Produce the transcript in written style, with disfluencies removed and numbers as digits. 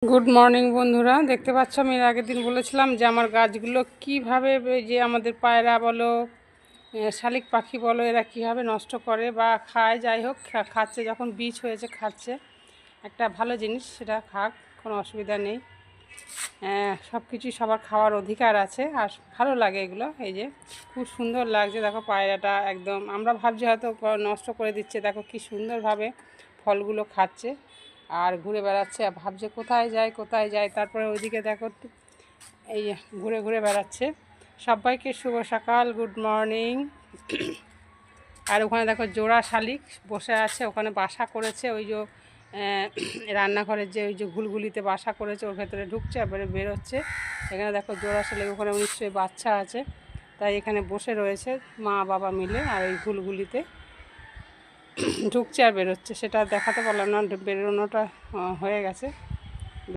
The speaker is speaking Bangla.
গুড মর্নিং বন্ধুরা, দেখতে পাচ্ছ আমি এর আগের দিন বলেছিলাম যে আমার গাছগুলো কিভাবে যে আমাদের পায়রা বলো, শালিক পাখি বলো, এরা কীভাবে নষ্ট করে বা খায়। যাই হোক, খাচ্ছে, যখন বীজ হয়েছে খাচ্ছে, একটা ভালো জিনিস, সেটা খাক, কোনো অসুবিধা নেই। সব কিছুই সবার খাওয়ার অধিকার আছে, আর ভালো লাগে এগুলো। এই যে খুব সুন্দর লাগছে, দেখো পায়রাটা একদম, আমরা ভাবছি হয়তো নষ্ট করে দিচ্ছে, দেখো কি সুন্দরভাবে ফলগুলো খাচ্ছে আর ঘুরে বেড়াচ্ছে, আর ভাবছে কোথায় যায় কোথায় যায়। তারপরে ওইদিকে দেখো এই ঘুরে ঘুরে বেড়াচ্ছে। সবাইকে শুভ সকাল, গুড মর্নিং। আর ওখানে দেখো জোড়া শালিক বসে আছে, ওখানে বাসা করেছে, ওই যে রান্নাঘরের যে ওই যে ঘুলঘুলিতে বাসা করেছে, ওর ভেতরে ঢুকছে, এবারে বেরোচ্ছে। এখানে দেখো জোড়া শালিক, ওখানে নিশ্চয়ই বাচ্চা আছে, তাই এখানে বসে রয়েছে মা বাবা মিলে, আর ওই ঘুলঘুলিতে ঢুকছে আর বেরোচ্ছে। সেটা দেখাতে পারলাম না, বেরোনোটা হয়ে গেছে।